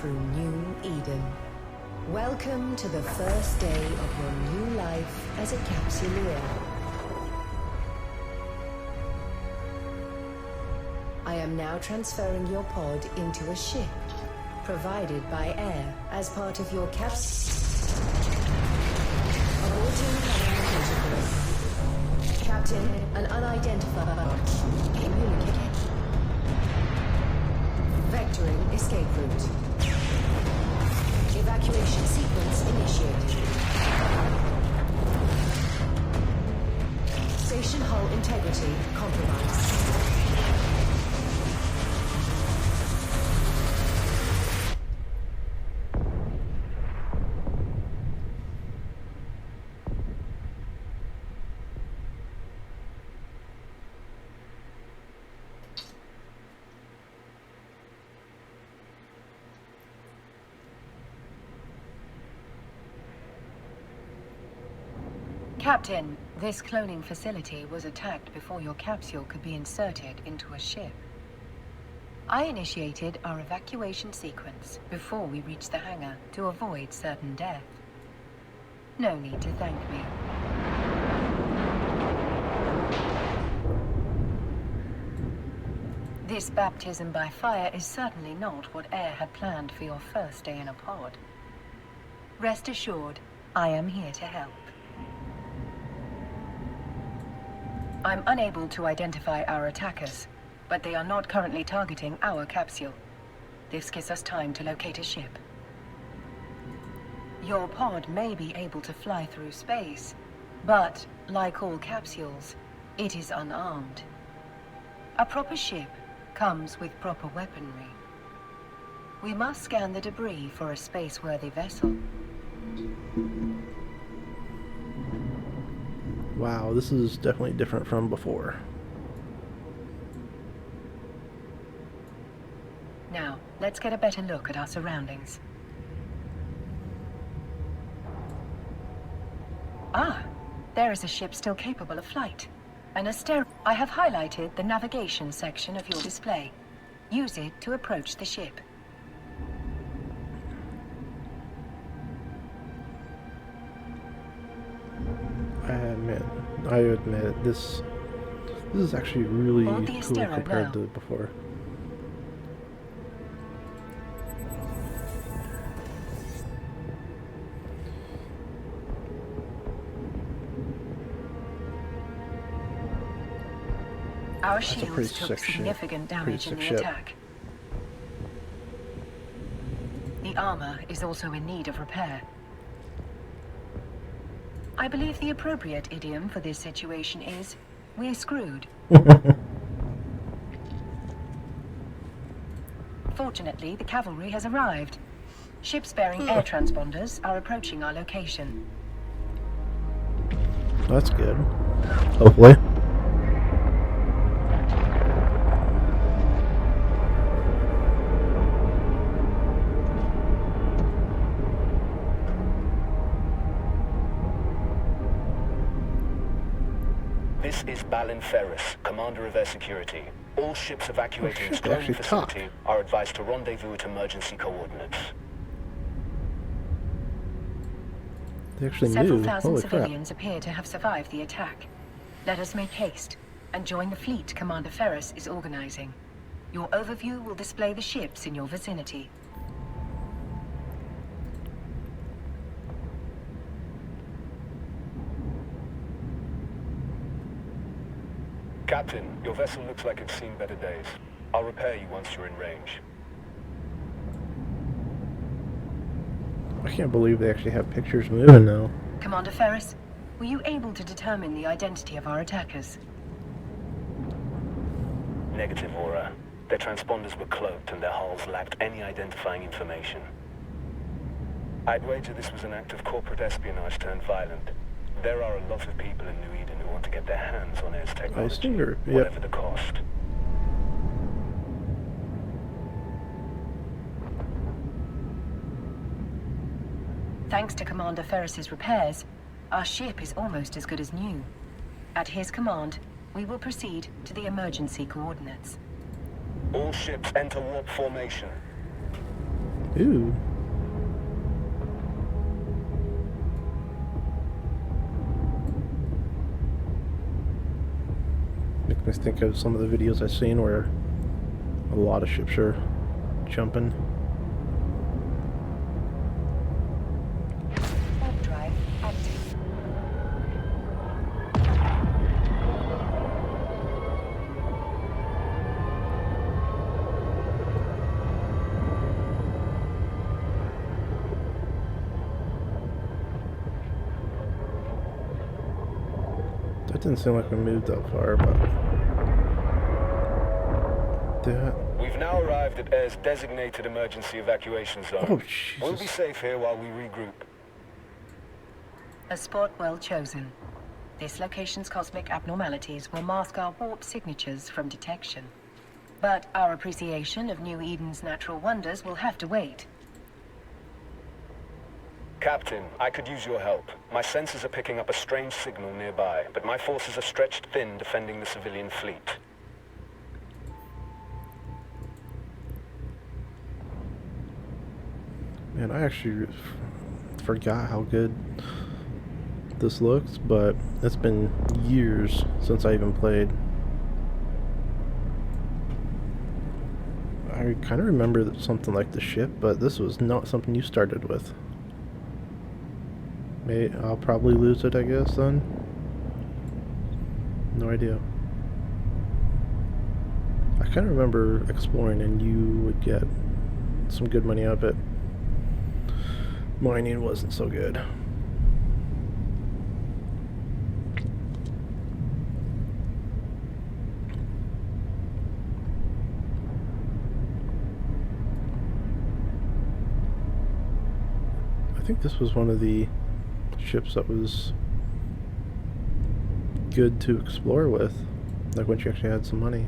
through New Eden. Welcome to the first day of your new life as a capsuleer. I am now transferring your pod into a ship, provided by air as part of your Captain, an unidentified communicator. Vectoring escape route. Evacuation sequence initiated. Station hull integrity compromised. Captain, this cloning facility was attacked before your capsule could be inserted into a ship. I initiated our evacuation sequence before we reached the hangar to avoid certain death. No need to thank me. This baptism by fire is certainly not what Air had planned for your first day in a pod. Rest assured, I am here to help. I'm unable to identify our attackers, but they are not currently targeting our capsule. This gives us time to locate a ship. Your pod may be able to fly through space, but, like all capsules, it is unarmed. A proper ship comes with proper weaponry. We must scan the debris for a space-worthy vessel. Wow, this is definitely different from before. Now, let's get a better look at our surroundings. Ah, there is a ship still capable of flight. I have highlighted the navigation section of your display. Use it to approach the ship. I admit this is actually really cool compared to before. Our shields took significant damage in the attack. The armor is also in need of repair. I believe the appropriate idiom for this situation is, we're screwed. Fortunately, the cavalry has arrived. Ships bearing air transponders are approaching our location. That's good. Hopefully. This is Balin Ferris, Commander of Air Security. All ships evacuating this cloning facility are advised to rendezvous at emergency coordinates. They actually Several thousand civilians appear to have survived the attack. Let us make haste and join the fleet Commander Ferris is organizing. Your overview will display the ships in your vicinity. Captain, your vessel looks like it's seen better days. I'll repair you once you're in range. I can't believe they actually have pictures moving now. Commander Ferris, were you able to determine the identity of our attackers? Negative, Aura. Their transponders were cloaked and their hulls lacked any identifying information. I'd wager this was an act of corporate espionage turned violent. There are a lot of people in New Eden who want to get their hands on Air's technology, whatever the cost. Thanks to Commander Ferris's repairs, our ship is almost as good as new. At his command, we will proceed to the emergency coordinates. All ships enter warp formation. Ooh. Makes me think of some of the videos I've seen where a lot of ships are jumping. Warp drive active. That didn't seem like we moved that far, but that. We've now arrived at Air's designated emergency evacuation zone. Oh, We'll be Jesus. safe here while we regroup. A spot well chosen. This location's cosmic abnormalities will mask our warp signatures from detection. But our appreciation of New Eden's natural wonders will have to wait. Captain, I could use your help. My sensors are picking up a strange signal nearby, but my forces are stretched thin defending the civilian fleet. Man, I actually forgot how good this looks, but it's been years since I even played. I kind of remember something like the ship, but this was not something you started with. I'll probably lose it, I guess, then. No idea. I kind of remember exploring and you would get some good money out of it. Mining wasn't so good. I think this was one of the ships that was good to explore with, like when you actually had some money.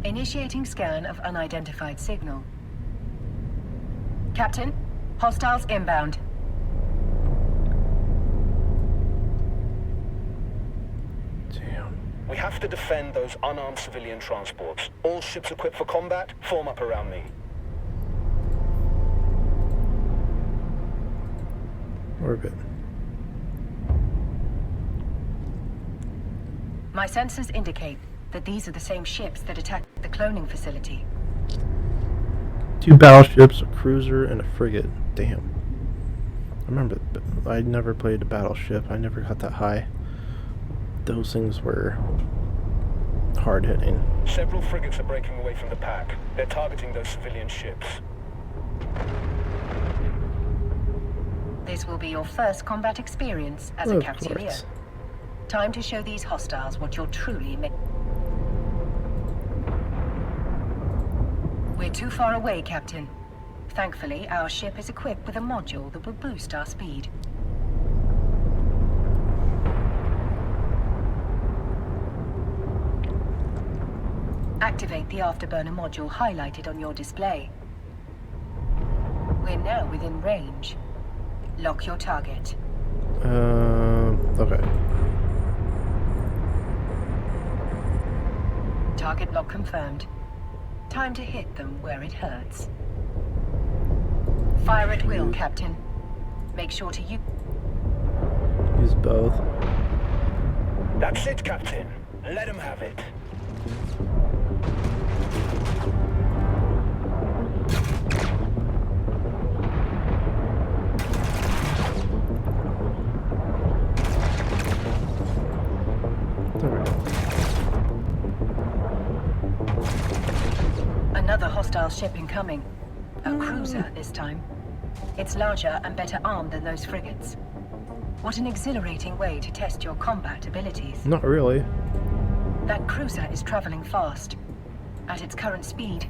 Initiating scan of unidentified signal. Captain, hostiles inbound. Damn. We have to defend those unarmed civilian transports. All ships equipped for combat, form up around me. Orbit. My sensors indicate that these are the same ships that attacked the cloning facility. 2 battleships, a cruiser, and a frigate. Damn. I remember, I never played a battleship. I never got that high. Those things were hard hitting. Several frigates are breaking away from the pack. They're targeting those civilian ships. This will be your first combat experience as a Of capsuleer. course. Time to show these hostiles what you're truly made. We're too far away, Captain. Thankfully, our ship is equipped with a module that will boost our speed. Activate the afterburner module highlighted on your display. We're now within range. Lock your target. Okay. Target lock confirmed. Time to hit them where it hurts. Fire at will, Captain. Make sure to use... Use both. That's it, Captain. Let him have it. There we go. Another hostile ship incoming. A cruiser this time. It's larger and better armed than those frigates. What an exhilarating way to test your combat abilities. Not really. That cruiser is traveling fast. At its current speed.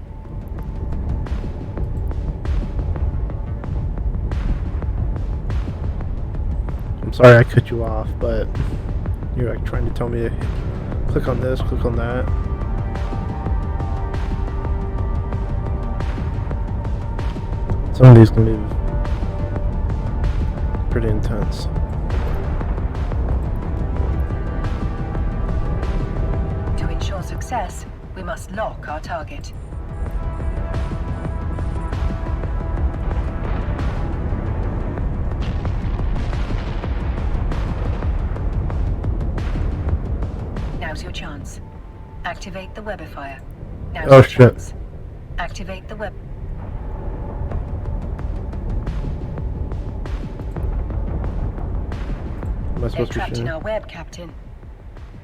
I'm sorry I cut you off, but you're like trying to tell me to click on this, click on that. Some of these can be pretty intense. To ensure success, we must lock our target. Now's your chance. Activate the webifier. Now's Oh, your shit. chance. Activate the web. Am I They're supposed to be trapped in shooting? our web, Captain.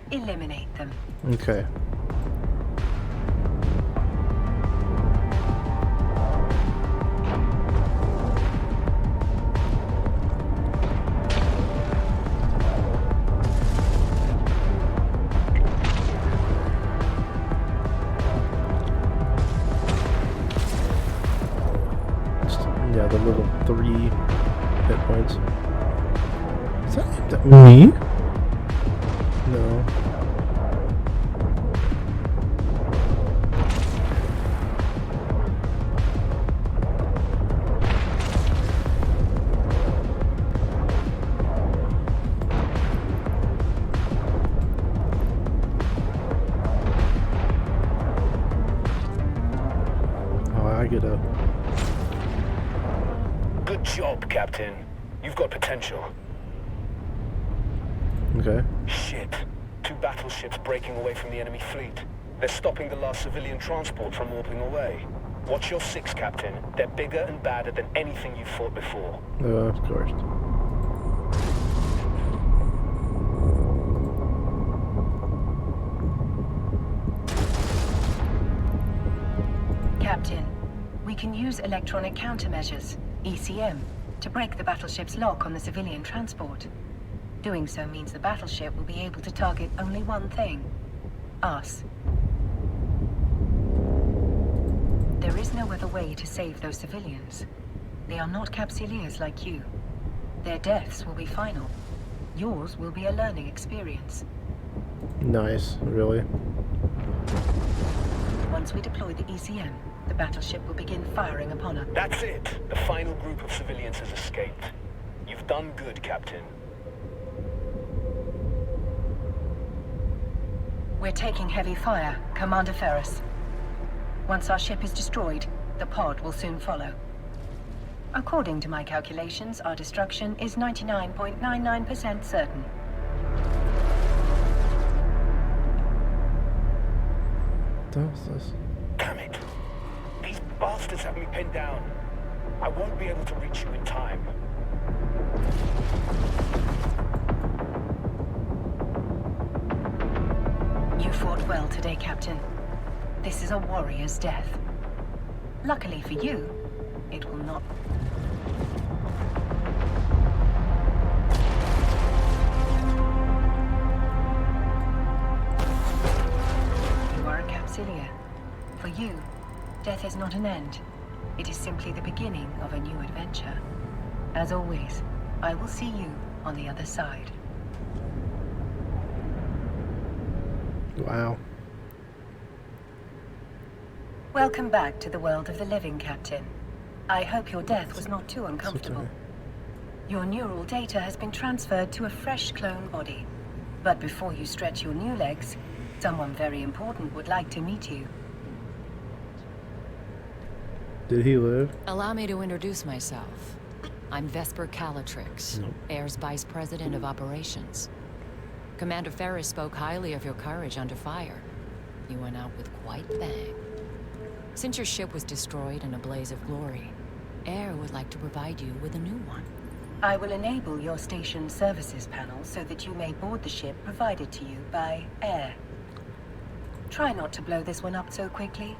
Eliminate them. Okay. Yeah, the little 3 hit points. Is that me? No. Oh, I get a... Good job, Captain. You've got potential. Okay. Shit. 2 battleships breaking away from the enemy fleet. They're stopping the last civilian transport from warping away. Watch your 6, Captain. They're bigger and badder than anything you've fought before. Of course. Captain, we can use electronic countermeasures, ECM, to break the battleship's lock on the civilian transport. Doing so means the battleship will be able to target only one thing. Us. There is no other way to save those civilians. They are not Capsuleers like you. Their deaths will be final. Yours will be a learning experience. Nice, really. Once we deploy the ECM, the battleship will begin firing upon us. That's it. The final group of civilians has escaped. You've done good, Captain. We're taking heavy fire, Commander Ferris. Once our ship is destroyed, the pod will soon follow. According to my calculations, our destruction is 99.99% certain. That was this. Damn it. These bastards have me pinned down. I won't be able to reach you in time. You fought well today, Captain. This is a warrior's death. Luckily for you, it will not... You are a Capsuleer. For you, death is not an end. It is simply the beginning of a new adventure. As always, I will see you on the other side. Wow. Welcome back to the world of the living, Captain. I hope your death was not too uncomfortable. Your neural data has been transferred to a fresh clone body. But before you stretch your new legs, someone very important would like to meet you. Did he live? Allow me to introduce myself. I'm Vesper Calatrix, Nope. Air's Vice President of Operations. Commander Ferris spoke highly of your courage under fire. You went out with quite the bang. Since your ship was destroyed in a blaze of glory, Air would like to provide you with a new one. I will enable your station services panel so that you may board the ship provided to you by Air. Try not to blow this one up so quickly,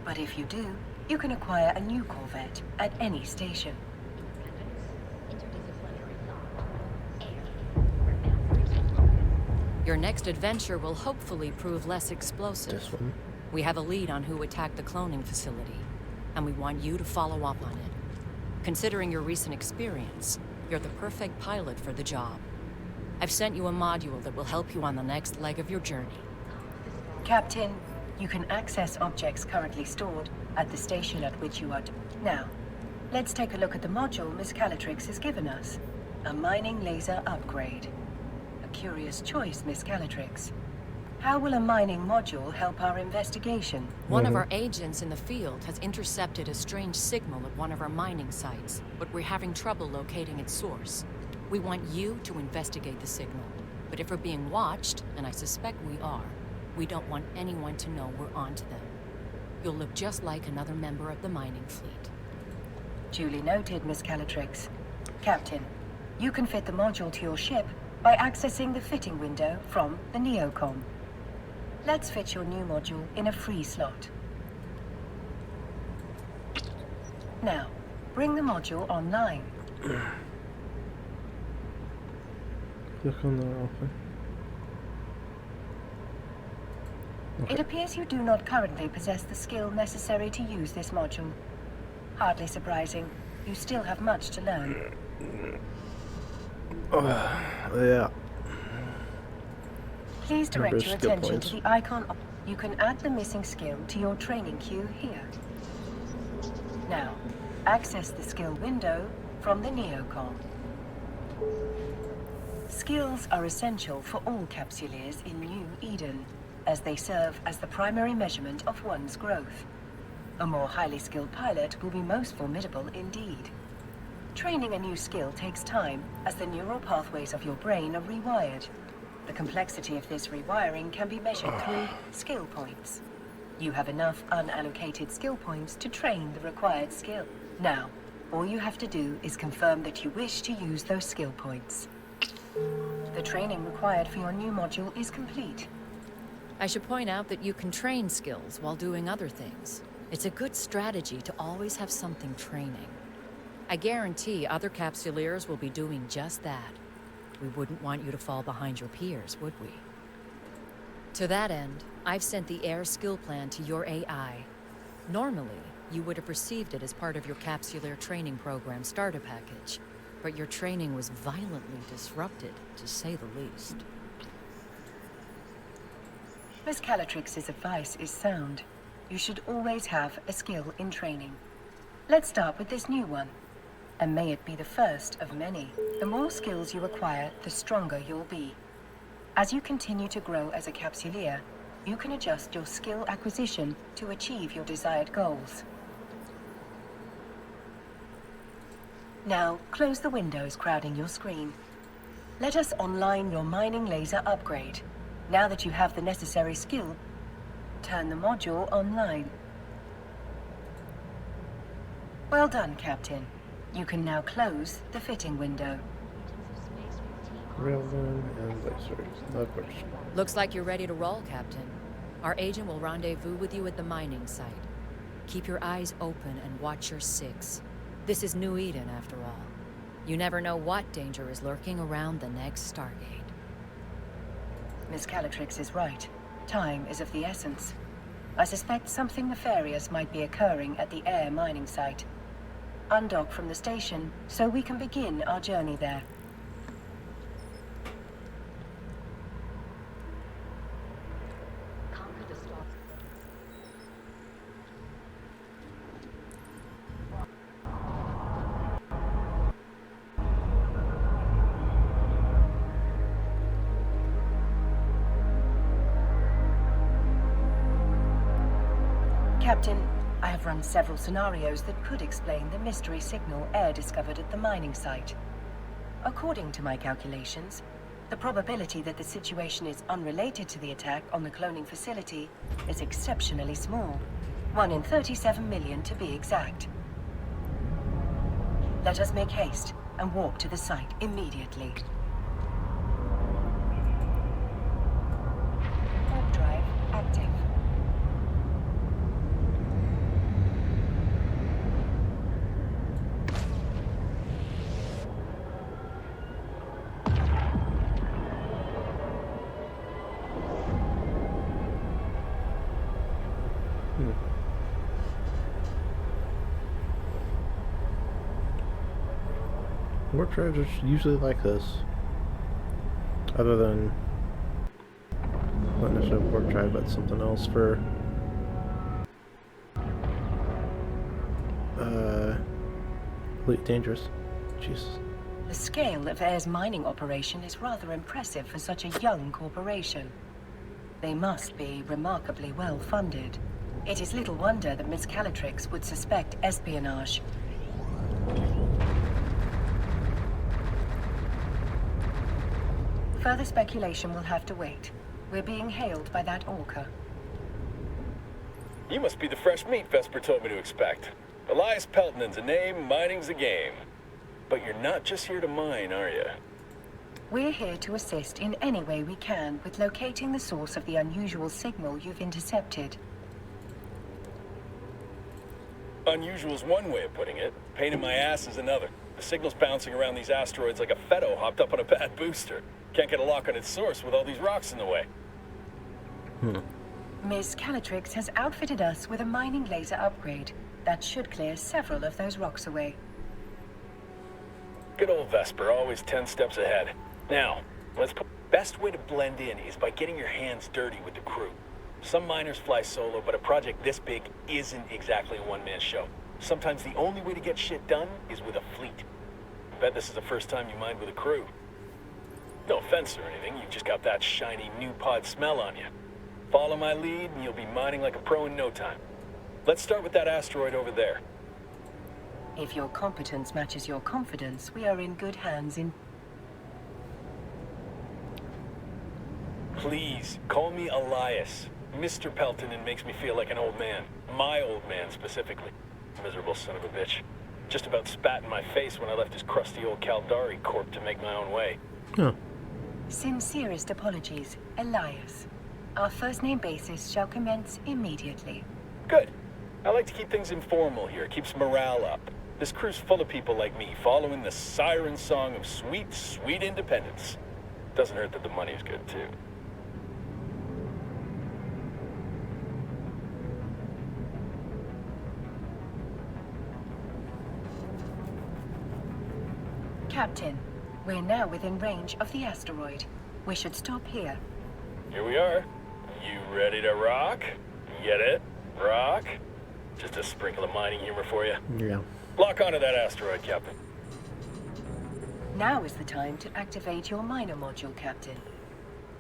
but if you do, you can acquire a new Corvette at any station. Your next adventure will hopefully prove less explosive. This one. We have a lead on who attacked the cloning facility, and we want you to follow up on it. Considering your recent experience, you're the perfect pilot for the job. I've sent you a module that will help you on the next leg of your journey. Captain, you can access objects currently stored at the station at which you are... Now, let's take a look at the module Miss Calatrix has given us. A mining laser upgrade. A curious choice, Miss Calatrix. How will a mining module help our investigation? One of our agents in the field has intercepted a strange signal at one of our mining sites, but we're having trouble locating its source. We want you to investigate the signal. But if we're being watched, and I suspect we are, we don't want anyone to know we're onto them. You'll look just like another member of the mining fleet. Duly noted, Miss Calatrix. Captain, you can fit the module to your ship by accessing the fitting window from the neocom. Let's fit your new module in a free slot. Now, bring the module online. Click on the open. It appears you do not currently possess the skill necessary to use this module. Hardly surprising. You still have much to learn. Yeah. Please direct your skill attention points. to the icon. You can add the missing skill to your training queue here. Now, access the skill window from the neocom. Skills are essential for all capsuleers in New Eden, as they serve as the primary measurement of one's growth. A more highly skilled pilot will be most formidable indeed. Training a new skill takes time, as the neural pathways of your brain are rewired. The complexity of this rewiring can be measured through skill points. You have enough unallocated skill points to train the required skill. Now, all you have to do is confirm that you wish to use those skill points. The training required for your new module is complete. I should point out that you can train skills while doing other things. It's a good strategy to always have something training. I guarantee other capsuleers will be doing just that. We wouldn't want you to fall behind your peers, would we? To that end, I've sent the Air skill plan to your AI. Normally, you would have received it as part of your capsuleer training program starter package, but your training was violently disrupted, to say the least. Miss Calatrix's advice is sound. You should always have a skill in training. Let's start with this new one. And may it be the first of many. The more skills you acquire, the stronger you'll be. As you continue to grow as a capsuleer, you can adjust your skill acquisition to achieve your desired goals. Now, close the windows crowding your screen. Let us online your mining laser upgrade. Now that you have the necessary skill, turn the module online. Well done, Captain. You can now close the fitting window. Railgun and lasers. Of course. Looks like you're ready to roll, Captain. Our agent will rendezvous with you at the mining site. Keep your eyes open and watch your six. This is New Eden, after all. You never know what danger is lurking around the next Stargate. Miss Calatrix is right. Time is of the essence. I suspect something nefarious might be occurring at the Air mining site. Undock from the station so we can begin our journey there. Captain, I have run several scenarios that could explain the mystery signal Air discovered at the mining site. According to my calculations, the probability that the situation is unrelated to the attack on the cloning facility is exceptionally small. 1 in 37 million to be exact. Let us make haste and walk to the site immediately. Warp drive active. Warp drives are usually like this. Other than not necessarily warp drive, but something else for Elite Dangerous. Jesus. The scale of Air's mining operation is rather impressive for such a young corporation. They must be remarkably well funded. It is little wonder that Miss Calatrix would suspect espionage. Further speculation will have to wait. We're being hailed by that orca. You must be the fresh meat Vesper told me to expect. Elias Pelton's a name, mining's a game. But you're not just here to mine, are you? We're here to assist in any way we can with locating the source of the unusual signal you've intercepted. Unusual's one way of putting it. Pain in my ass is another. The signal's bouncing around these asteroids like a Fetto hopped up on a bad booster. Can't get a lock on its source with all these rocks in the way. Miss Calatrix has outfitted us with a mining laser upgrade that should clear several of those rocks away. Good old Vesper, always 10 steps ahead. Now, best way to blend in is by getting your hands dirty with the crew. Some miners fly solo, but a project this big isn't exactly a one-man show. Sometimes the only way to get shit done is with a fleet. I bet this is the first time you mined with a crew. No offense or anything, you've just got that shiny new pod smell on you. Follow my lead and you'll be mining like a pro in no time. Let's start with that asteroid over there. If your competence matches your confidence, we are in good hands in... Please, call me Elias. Mr. Pelton makes me feel like an old man. My old man, specifically. Miserable son of a bitch. Just about spat in my face when I left his crusty old Caldari corp to make my own way. Huh. Sincerest apologies, Elias. Our first name basis shall commence immediately. Good. I like to keep things informal here. Keeps morale up. This crew's full of people like me, following the siren song of sweet, sweet independence. Doesn't hurt that the money's good, too. Captain, we're now within range of the asteroid. We should stop here. Here we are. You ready to rock? Get it? Rock? Just a sprinkle of mining humor for you. Yeah. Lock onto that asteroid, Captain. Now is the time to activate your miner module, Captain.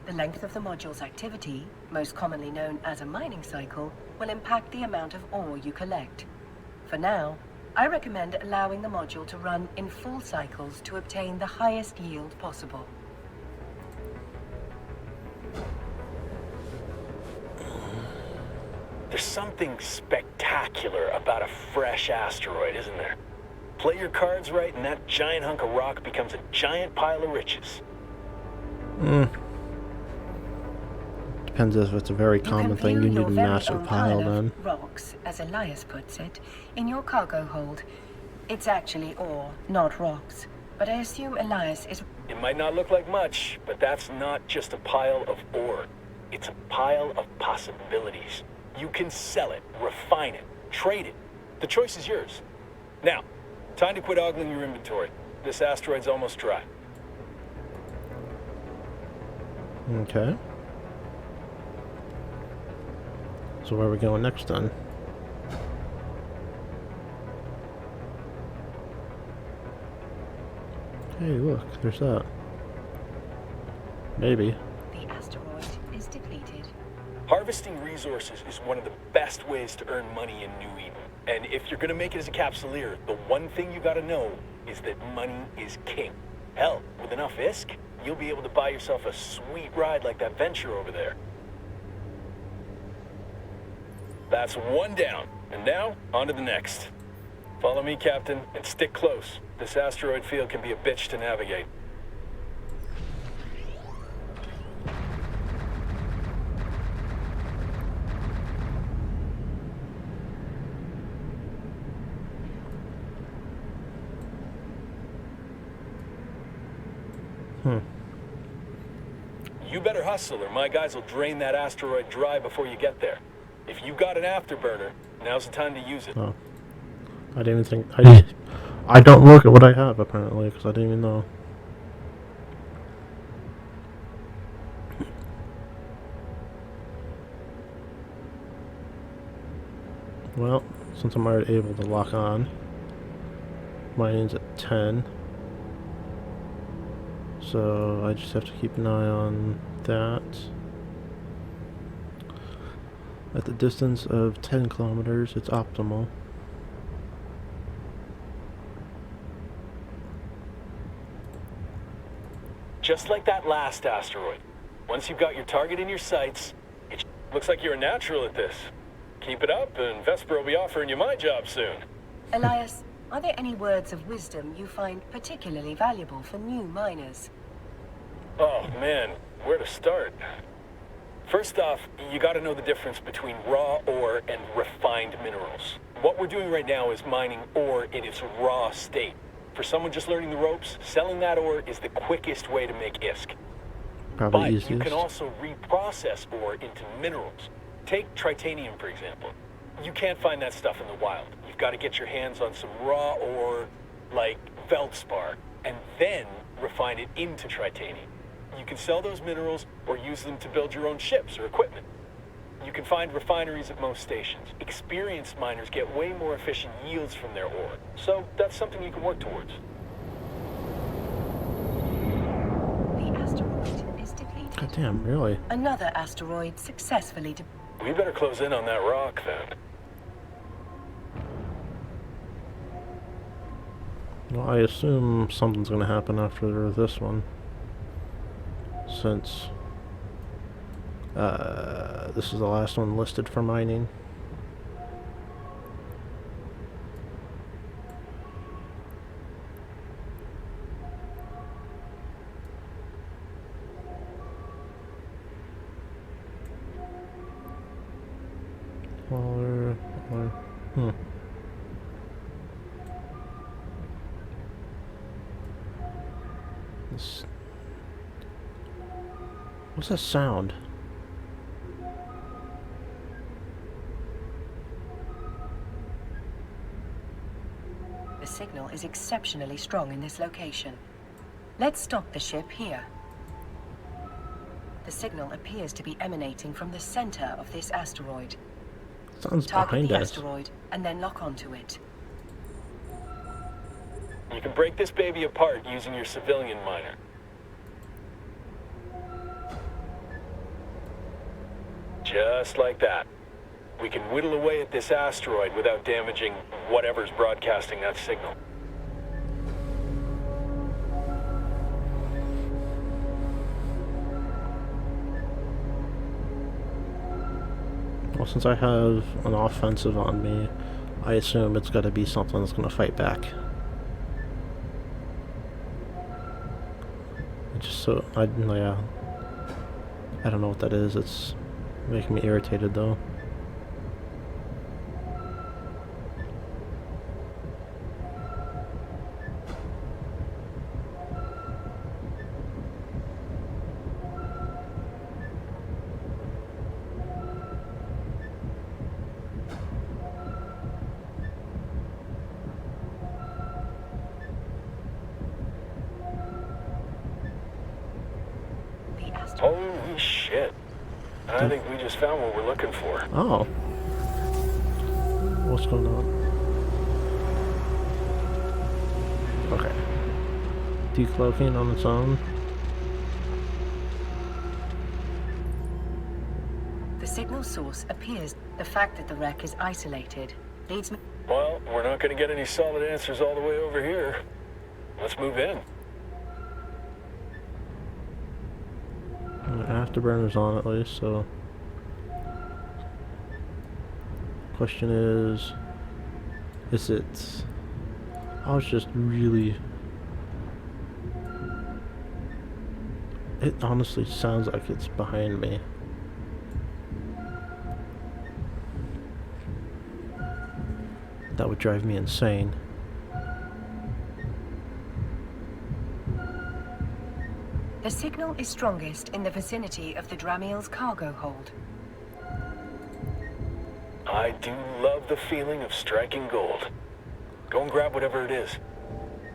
The length of the module's activity, most commonly known as a mining cycle, will impact the amount of ore you collect. For now, I recommend allowing the module to run in full cycles to obtain the highest yield possible. There's something spectacular about a fresh asteroid, isn't there? Play your cards right and that giant hunk of rock becomes a giant pile of riches. Depends if it's a very common thing. You need a massive pile then. Rocks, as Elias puts it, in your cargo hold. It's actually ore, not rocks. But I assume Elias is... It might not look like much, but that's not just a pile of ore. It's a pile of possibilities. You can sell it, refine it, trade it. The choice is yours. Now, time to quit ogling your inventory. This asteroid's almost dry. Okay. So where are we going next then? Hey, look, there's that. Maybe. The asteroid is depleted. Harvesting resources is one of the best ways to earn money in New Eden. And if you're gonna make it as a capsuleer, the one thing you gotta know is that money is king. Hell, with enough ISK, you'll be able to buy yourself a sweet ride like that venture over there. That's one down, and now, on to the next. Follow me, Captain, and stick close. This asteroid field can be a bitch to navigate. You better hustle, or my guys will drain that asteroid dry before you get there. If you got an afterburner, now's the time to use it. Oh. I didn't even think... I don't look at what I have, apparently, because I didn't even know. Well, since I'm already able to lock on, mining's at 10. So I just have to keep an eye on that. At the distance of 10 kilometers, it's optimal. Just just like that last asteroid. Once you've got your target in your sights, it looks like you're a natural at this. Keep it up, and Vesper will be offering you my job soon. Elias, are there any words of wisdom you find particularly valuable for new miners? Oh man, where to start? First off, you gotta know the difference between raw ore and refined minerals. What we're doing right now is mining ore in its raw state. For someone just learning the ropes, selling that ore is the quickest way to make ISK. Probably But easiest. you can also reprocess ore into minerals. Take titanium, for example. You can't find that stuff in the wild. You've got to get your hands on some raw ore, like feldspar, and then refine it into titanium. You can sell those minerals or use them to build your own ships or equipment. You can find refineries at most stations. Experienced miners get way more efficient yields from their ore, so that's something you can work towards. The asteroid is depleted. God damn, really? Another asteroid successfully We better close in on that rock, then. Well, I assume something's gonna happen after this one. Since this is the last one listed for mining. What's that sound? The signal is exceptionally strong in this location. Let's stop the ship here. The signal appears to be emanating from the center of this asteroid. Sounds Target behind the us. asteroid and then lock onto it. You can break this baby apart using your civilian miner. Just like that. We can whittle away at this asteroid without damaging whatever's broadcasting that signal. Well, since I have an offensive on me, I assume it's got to be something that's going to fight back. I don't know what that is. It's making me irritated though. Holy shit. I think we just found what we're looking for. Oh. What's going on? Okay. Decloaking on its own. The signal source appears. The fact that the wreck is isolated leads me. Well, we're not going to get any solid answers all the way over here. Let's move in. Afterburner's on at least, so question is it I was just really it honestly sounds like it's behind me. That would drive me insane. The signal is strongest in the vicinity of the Dramiel's cargo hold. I do love the feeling of striking gold. Go and grab whatever it is.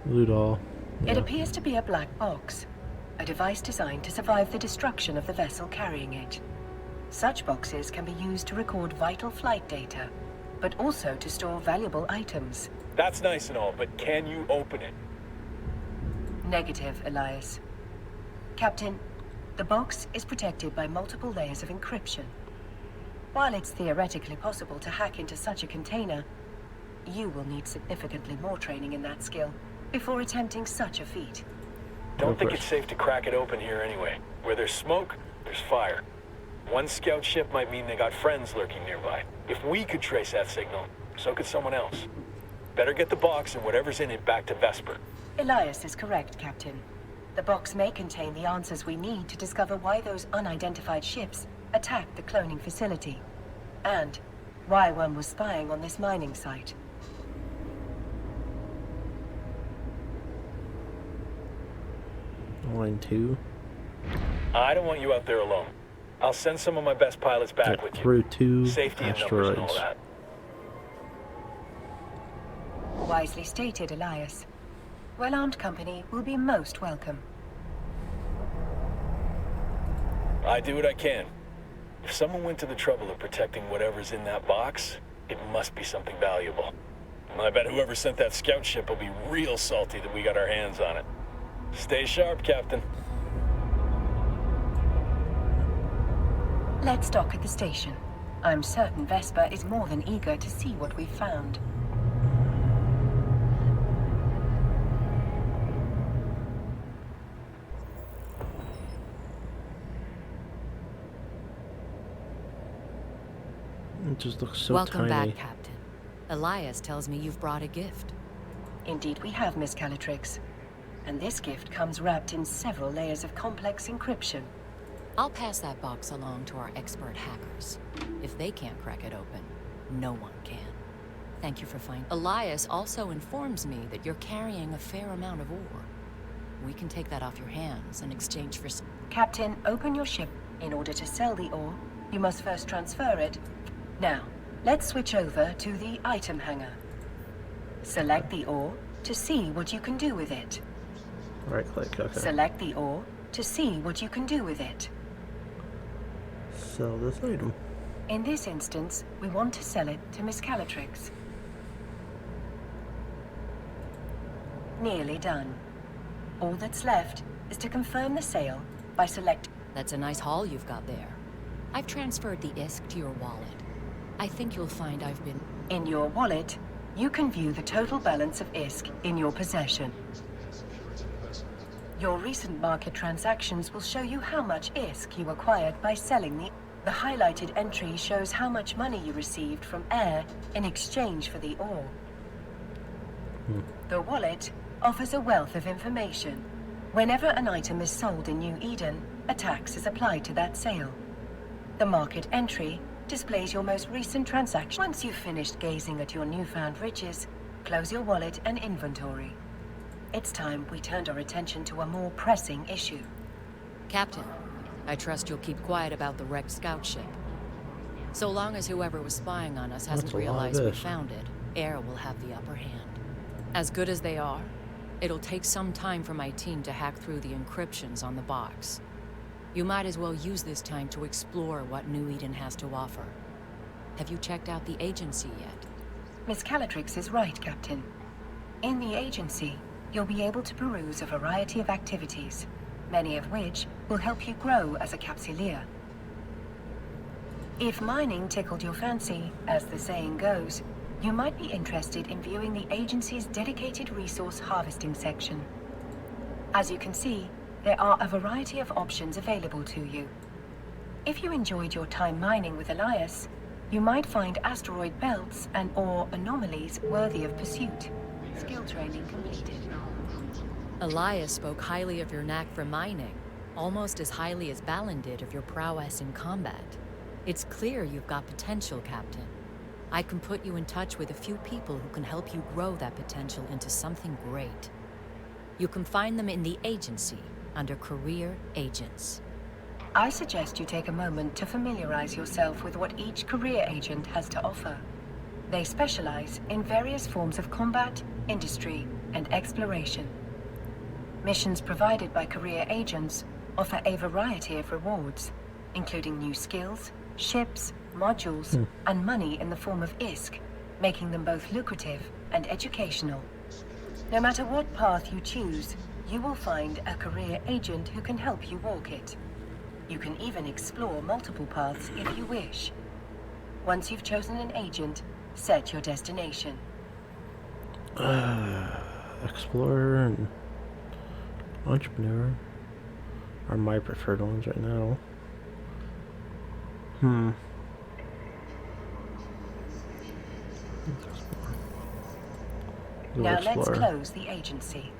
Loot all. It appears to be a black box, a device designed to survive the destruction of the vessel carrying it. Such boxes can be used to record vital flight data, but also to store valuable items. That's nice and all, but can you open it? Negative, Elias. Captain, the box is protected by multiple layers of encryption. While it's theoretically possible to hack into such a container, you will need significantly more training in that skill before attempting such a feat. Don't think for it's it. safe to crack it open here anyway. Where there's smoke, there's fire. One scout ship might mean they got friends lurking nearby. If we could trace that signal, so could someone else. Better get the box and whatever's in it back to Vesper. Elias is correct, Captain. The box may contain the answers we need to discover why those unidentified ships attacked the cloning facility, and why one was spying on this mining site. Line 2. I don't want you out there alone. I'll send some of my best pilots back with you. Through 2 Safety in numbers and all asteroids. that. Wisely stated, Elias. Well-armed company will be most welcome. I do what I can. If someone went to the trouble of protecting whatever's in that box, it must be something valuable. I bet whoever sent that scout ship will be real salty that we got our hands on it. Stay sharp, Captain. Let's dock at the station. I'm certain Vesper is more than eager to see what we've found. It just looks so Welcome tiny. back, Captain. Elias tells me you've brought a gift. Indeed we have, Miss Calatrix. And this gift comes wrapped in several layers of complex encryption. I'll pass that box along to our expert hackers. If they can't crack it open, no one can. Thank you for finding. Elias also informs me that you're carrying a fair amount of ore. We can take that off your hands in exchange for some. Captain, open your ship. In order to sell the ore, you must first transfer it. Now, let's switch over to the item hangar. Select the ore to see what you can do with it. Right click, okay. Select the ore to see what you can do with it. Sell this item. In this instance, we want to sell it to Miss Calatrix. Nearly done. All that's left is to confirm the sale by selecting. That's a nice haul you've got there. I've transferred the ISK to your wallet. I think you'll find I've been... In your wallet, you can view the total balance of ISK in your possession. Your recent market transactions will show you how much ISK you acquired by selling the... The highlighted entry shows how much money you received from Air in exchange for the ore. The wallet offers a wealth of information. Whenever an item is sold in New Eden, a tax is applied to that sale. The market entry displays your most recent transaction. Once you've finished gazing at your newfound riches, close your wallet and inventory. It's time we turned our attention to a more pressing issue. Captain, I trust you'll keep quiet about the wrecked scout ship. So long as whoever was spying on us hasn't That's a lot of realized we this. found it, Air will have the upper hand. As good as they are, it'll take some time for my team to hack through the encryptions on the box. You might as well use this time to explore what New Eden has to offer. Have you checked out the agency yet? Miss Calatrix is right, Captain. In the agency, you'll be able to peruse a variety of activities, many of which will help you grow as a capsuleer. If mining tickled your fancy, as the saying goes, you might be interested in viewing the agency's dedicated resource harvesting section. As you can see, there are a variety of options available to you. If you enjoyed your time mining with Elias, you might find asteroid belts and ore anomalies worthy of pursuit. Skill training completed. Elias spoke highly of your knack for mining, almost as highly as Balin did of your prowess in combat. It's clear you've got potential, Captain. I can put you in touch with a few people who can help you grow that potential into something great. You can find them in the agency, under Career Agents. I suggest you take a moment to familiarize yourself with what each career agent has to offer. They specialize in various forms of combat, industry, and exploration. Missions provided by career agents offer a variety of rewards, including new skills, ships, modules, and money in the form of ISK, making them both lucrative and educational. No matter what path you choose, you will find a career agent who can help you walk it. You can even explore multiple paths if you wish. Once you've chosen an agent, set your destination. Explorer and Entrepreneur are my preferred ones right now. Now let's close the agency.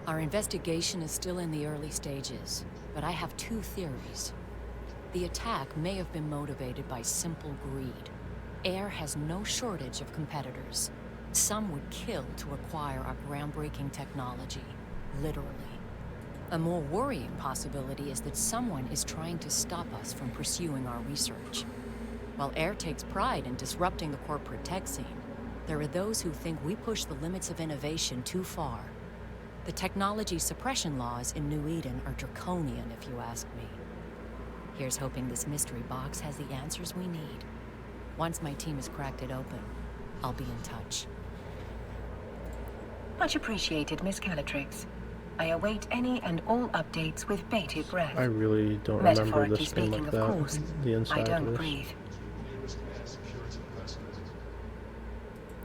Our investigation is still in the early stages, but I have two theories. The attack may have been motivated by simple greed. Air has no shortage of competitors. Some would kill to acquire our groundbreaking technology, literally. A more worrying possibility is that someone is trying to stop us from pursuing our research. While Air takes pride in disrupting the corporate tech scene, there are those who think we push the limits of innovation too far. The technology suppression laws in New Eden are draconian, if you ask me. Here's hoping this mystery box has the answers we need. Once my team has cracked it open, I'll be in touch. Much appreciated, Miss Calatrix. I await any and all updates with bated breath. I really don't remember Metaphorically this game speaking, like of that. course. The inside I of don't this. breathe.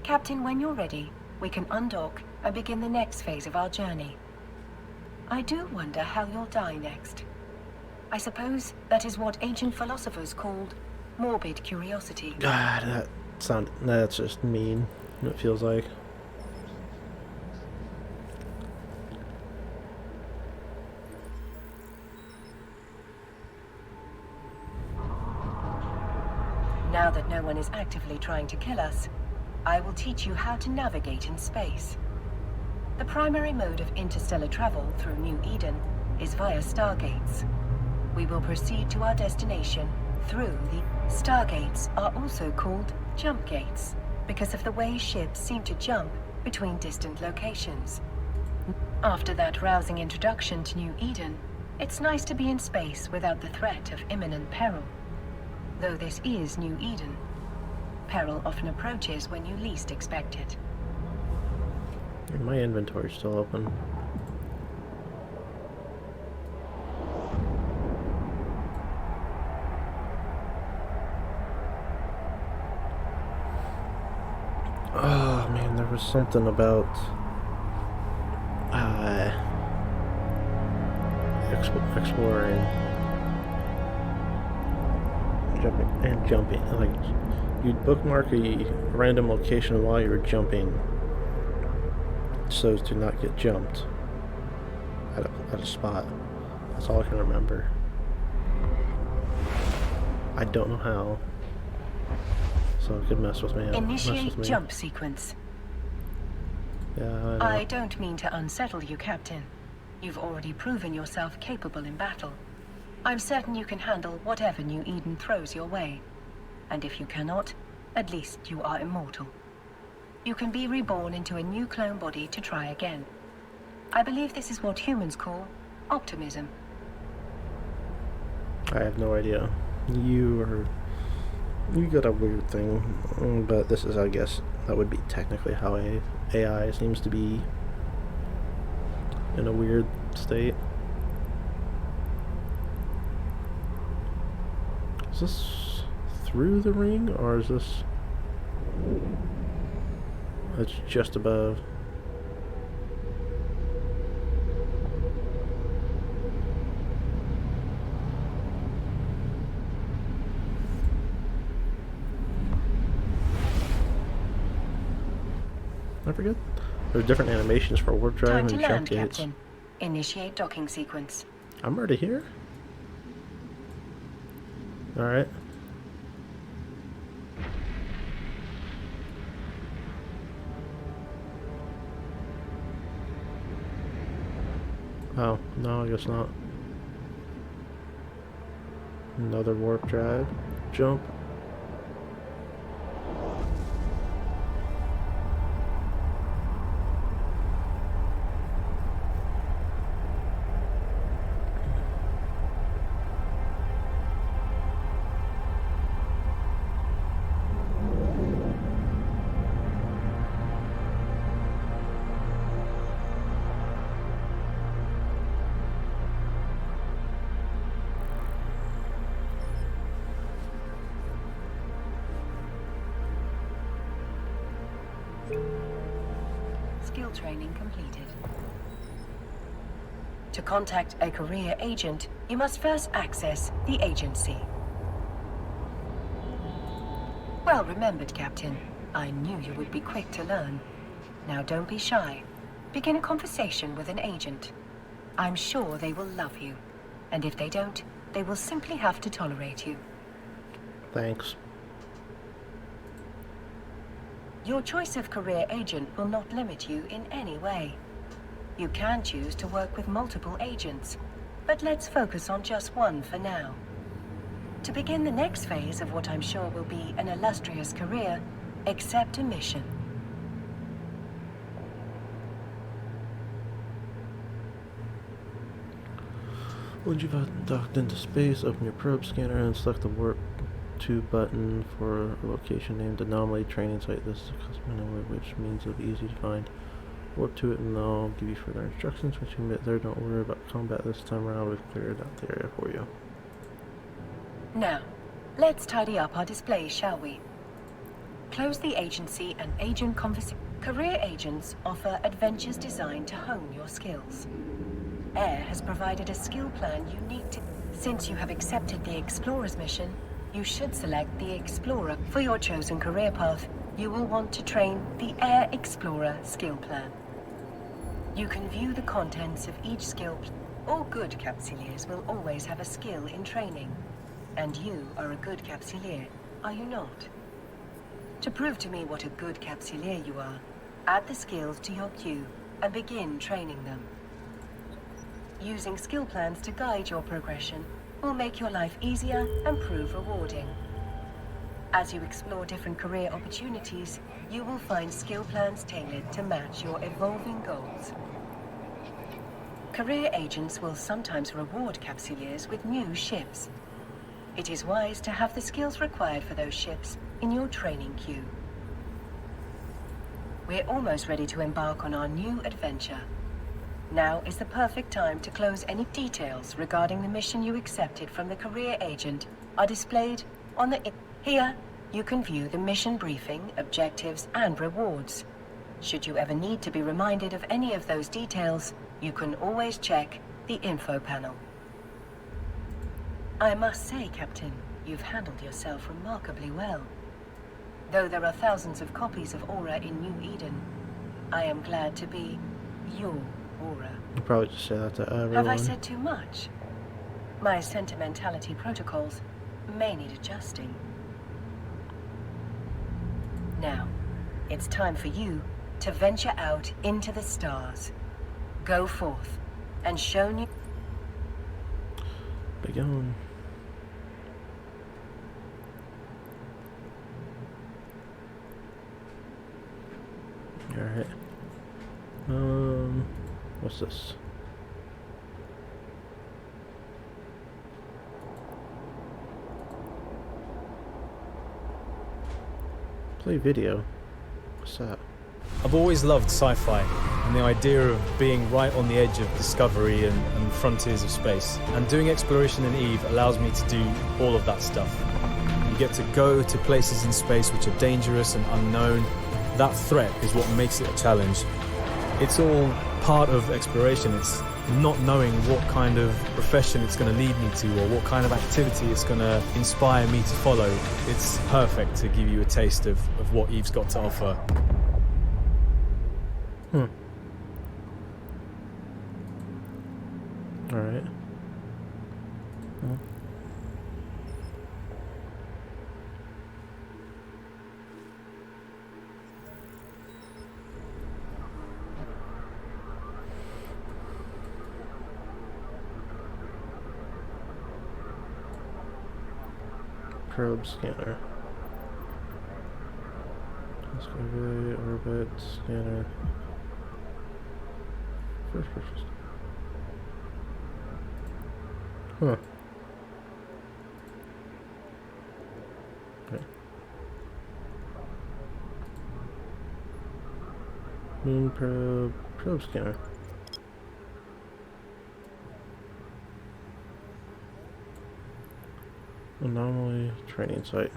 Captain, when you're ready, we can undock and begin the next phase of our journey. I do wonder how you'll die next. I suppose that is what ancient philosophers called morbid curiosity. God, that's just mean. It feels like. Now that no one is actively trying to kill us, I will teach you how to navigate in space. The primary mode of interstellar travel through New Eden is via stargates. We will proceed to our destination through the stargates are also called jump gates because of the way ships seem to jump between distant locations. After that rousing introduction to New Eden, it's nice to be in space without the threat of imminent peril. Though this is New Eden, peril often approaches when you least expect it. My inventory's still open. Oh man, there was something about exploring, jumping. Like you'd bookmark a random location while you were jumping, so as to not get jumped at a spot. That's all I can remember. I don't know how. So it could mess with me. Initiate jump sequence. Yeah, I don't mean to unsettle you, Captain. You've already proven yourself capable in battle. I'm certain you can handle whatever New Eden throws your way. And if you cannot, at least you are immortal. You can be reborn into a new clone body to try again. I believe this is what humans call optimism. I have no idea. You got a weird thing, but this is, I guess, that would be technically how AI seems to be in a weird state. Is this through the ring, or is this... It's just above. I forget. There's different animations for warp drive Time and to jump land, gates. Captain. Initiate docking sequence. I'm already here? Alright. Oh, no, I guess not. Another warp drive. Jump. Skill training completed. To contact a career agent, you must first access the agency. Well remembered, Captain. I knew you would be quick to learn. Now don't be shy. Begin a conversation with an agent. I'm sure they will love you. And if they don't, they will simply have to tolerate you. Thanks. Your choice of career agent will not limit you in any way. You can choose to work with multiple agents, but let's focus on just one for now. To begin the next phase of what I'm sure will be an illustrious career, accept a mission. Once you've docked into space, open your probe scanner and select the warp to button for a location named Anomaly Training Site. This is a custom anomaly, which means it'll be easy to find. Warp to it and they'll give you further instructions. Once you get there, don't worry about combat this time around. We've cleared out the area for you. Now, let's tidy up our display, shall we? Close the agency and agent conversation. Career agents offer adventures designed to hone your skills. Air has provided a skill plan unique to... Since you have accepted the Explorer's mission, you should select the Explorer. For your chosen career path, you will want to train the Air Explorer skill plan. You can view the contents of each skill. All good Capsuleers will always have a skill in training. And you are a good Capsuleer, are you not? To prove to me what a good Capsuleer you are, add the skills to your queue and begin training them. Using skill plans to guide your progression will make your life easier and prove rewarding. As you explore different career opportunities, you will find skill plans tailored to match your evolving goals. Career agents will sometimes reward Capsuleers with new ships. It is wise to have the skills required for those ships in your training queue. We're almost ready to embark on our new adventure. Now is the perfect time to close. Any details regarding the mission you accepted from the career agent are displayed on the... Here, you can view the mission briefing, objectives, and rewards. Should you ever need to be reminded of any of those details, you can always check the info panel. I must say, Captain, you've handled yourself remarkably well. Though there are thousands of copies of Aura in New Eden, I am glad to be your Aura. You probably just say that to everyone. Have I said too much? My sentimentality protocols may need adjusting. Now, it's time for you to venture out into the stars. Go forth and show new... Begone. Alright. What's this? Play video. What's that? I've always loved sci-fi and the idea of being right on the edge of discovery and frontiers of space. And doing exploration in EVE allows me to do all of that stuff. You get to go to places in space which are dangerous and unknown. That threat is what makes it a challenge. It's all part of exploration. It's not knowing what kind of profession it's going to lead me to or what kind of activity it's going to inspire me to follow. It's perfect to give you a taste of what EVE's got to offer. Alright. Well. Probe scanner. Discovery, orbit, scanner. First person. Huh. Okay. Moon probe scanner. Anomaly training site.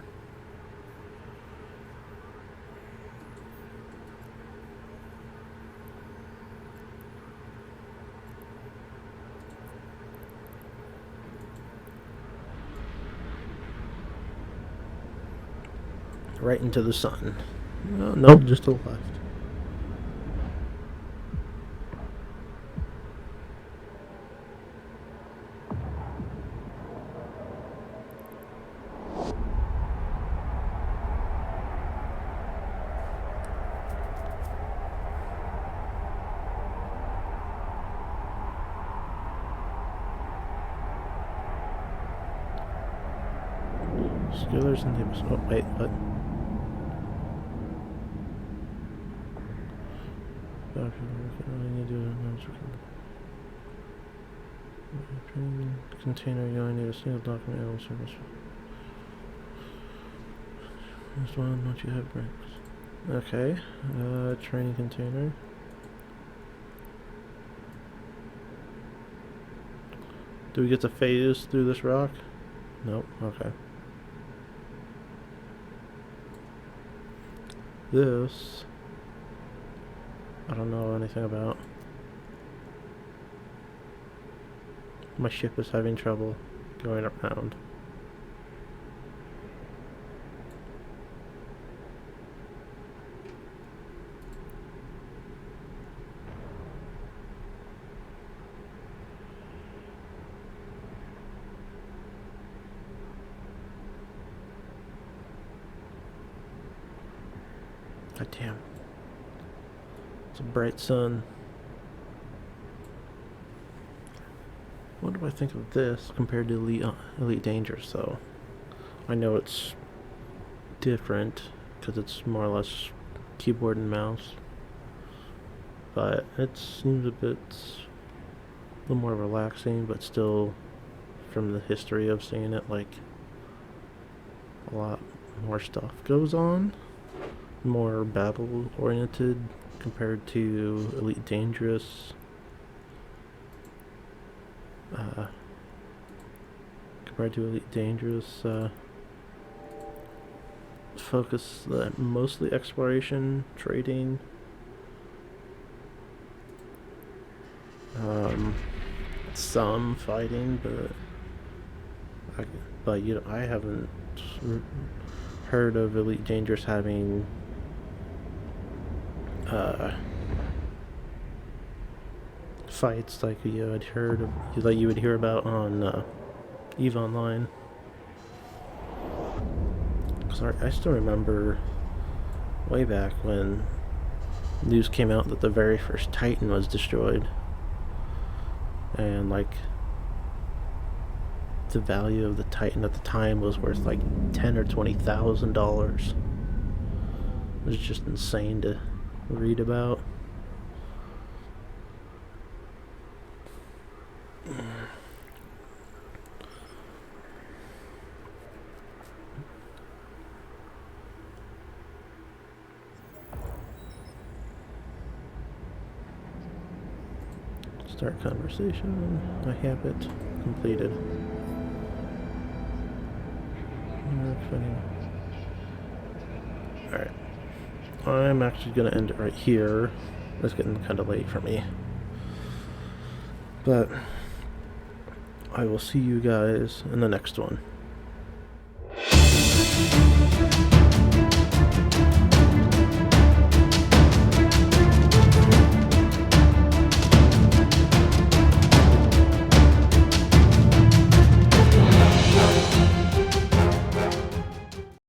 right into the sun. Nope, just to the left. Skillers and neighbors. Oh, wait, what? Container, you only need a single document service. This one, once you have breaks. Okay, training container. Do we get to phase through this rock? Nope, okay. This, I don't know anything about. My ship is having trouble going around. God damn. It's a bright sun. What do I think of this compared to Elite Dangerous, though? I know it's different because it's more or less keyboard and mouse, but it seems a little more relaxing, but still, from the history of seeing it, like, a lot more stuff goes on. More battle oriented compared to Elite Dangerous. Focus mostly exploration, trading. Some fighting, but you know, I haven't heard of Elite Dangerous having fights like you would hear about on EVE Online. Cause I still remember way back when news came out that the very first Titan was destroyed, and like the value of the Titan at the time was worth like $10,000 or $20,000. It was just insane to read about. Start conversation. I have it completed. Alright. I'm actually going to end it right here. It's getting kind of late for me. But I will see you guys in the next one.